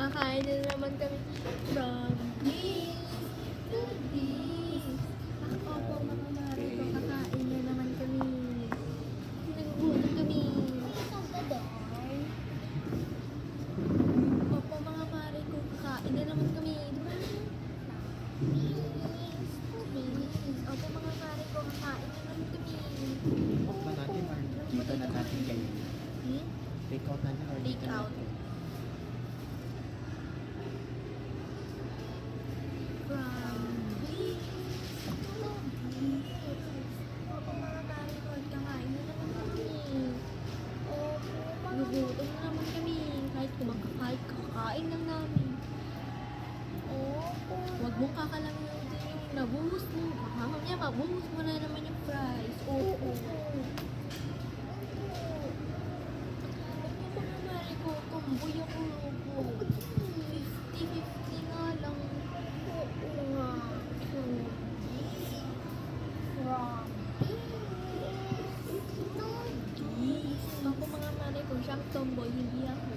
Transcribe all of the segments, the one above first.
Kakain na naman kami from this to this. Opo, mga mare ko, kakain na naman kami. Nagugutom kami. Opo, mga mare ko, kakain na naman kami. Opo, mga mare ko, kakain na naman kami. Off ba natin or dito na natin kayo? Take out natin or dito Take out. natin? From this to this. Opo, mga mare ko, kakain na naman kami. Nagugutom na naman kami. Kahit kakain lang namin. Huwag mong kakalamutin yung nabuhos mo. Baka mamaya mabuhos mo na naman yung fries. Oo. Mga mare ko, tumboy ako po. 50-50 nga lang. Oo nga. Ako mga mare ko, siyang tomboy, hindi ako.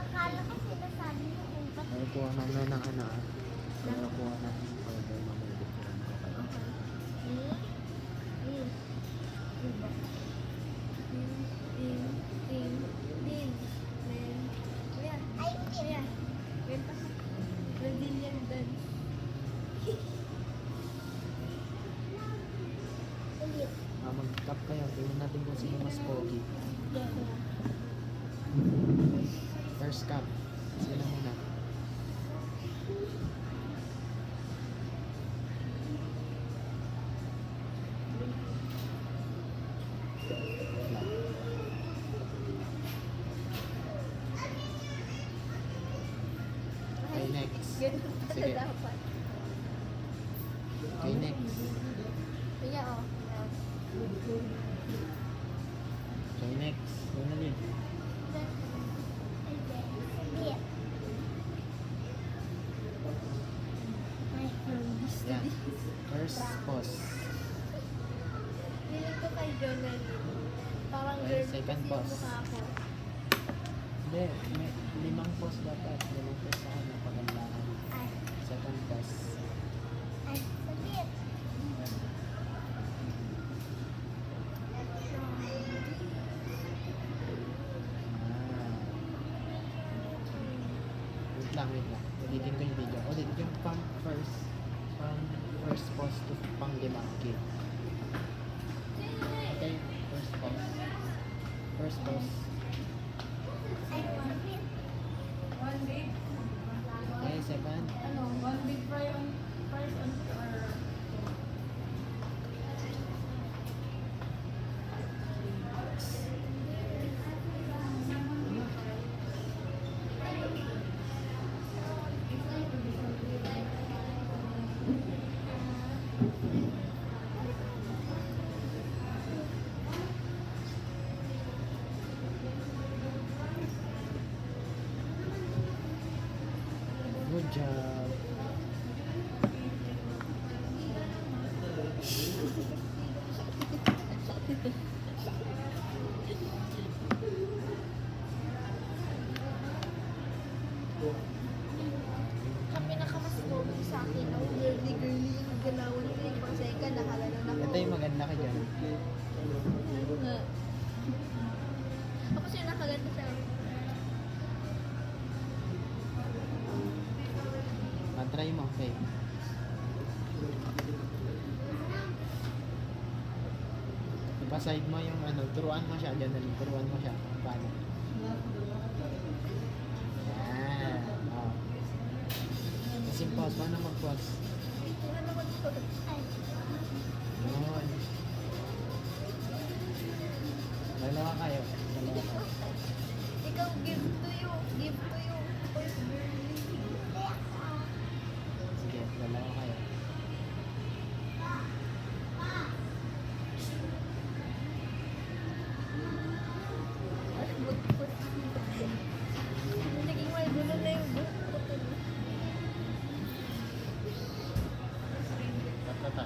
Akala ko sinasabi mo kung ba't Nakuha namin ng ano ah. Nakuha namin ng order na may different ko kayo. Brazilian dance. Mag-tap kayo. Tingnan natin kung sino mas pogi. First cup. Sino muna? Ganun pala Sige. dapat. Okay, next. Kaya oh. Okay, next. Una din. Yan. First pause. Feeling ko kay Jonalyn. Parang Okay, girl second kasi yung pause. mukha ko. Hindi, may 5 pause dapat. 5 pause sa ano, pagandahan. Second pause. Wait lang. Ulitin ko yung video. Ulit yung from first pause to pang limang. Okay. Okay, first pause. First pause. Okay, second. Ano? One big fry on fries on or Good job. Ang pinakamas pogi sa akin, ang girly yung ganawan ko yung pang second, nakalanan ako. Ito yung maganda ka dyan. Nga. Ako siya nakaganda sa akin. Try mo. Okay. Ipaside mo yung ano, turuan mo siya dyan. Turuan mo siya. Paano? Yan. Oh. Kasi pause. Paano mag-pause? Ano naman ito? Ay. Yun. Dalawa kayo. Dalawa kayo. Ikaw, give to you. Give to you. First girly. Sige, dalawa kayo. Naging may gulo na yung buhok ko. Tatata.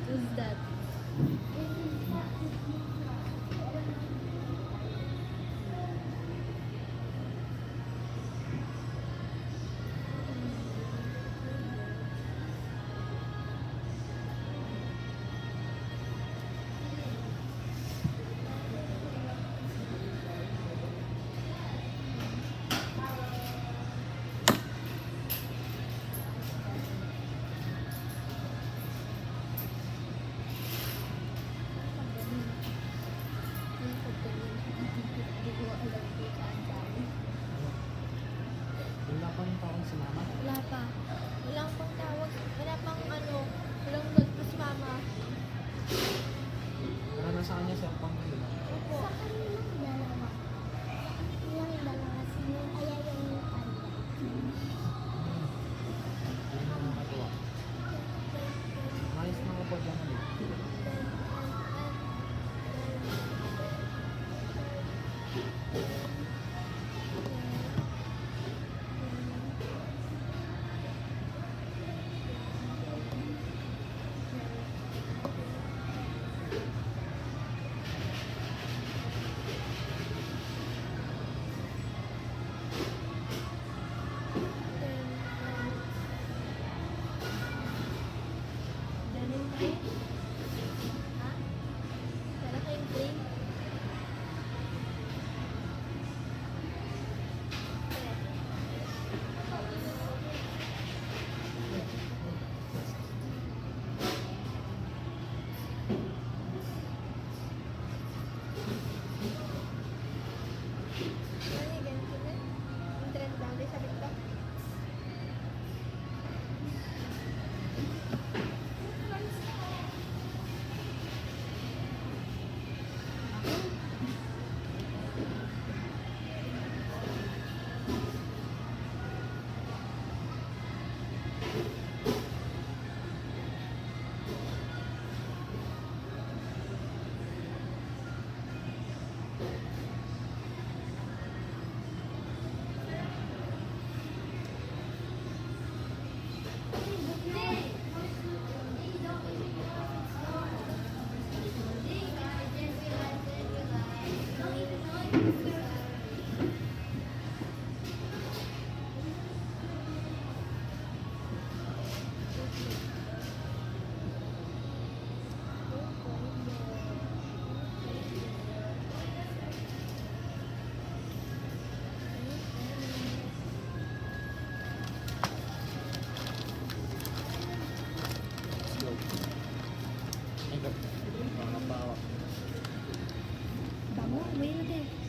Who's that? Wala pa rin pa akong sumama. Wala pa. Walang pang tawag. Wala pang ano. Walang nagpas mama. Para nasa kanya sa pang diba? Opo. Hindi na nakatuwa. Ayos na ako po dyan ulit. Mga bawak. Bango, may natin.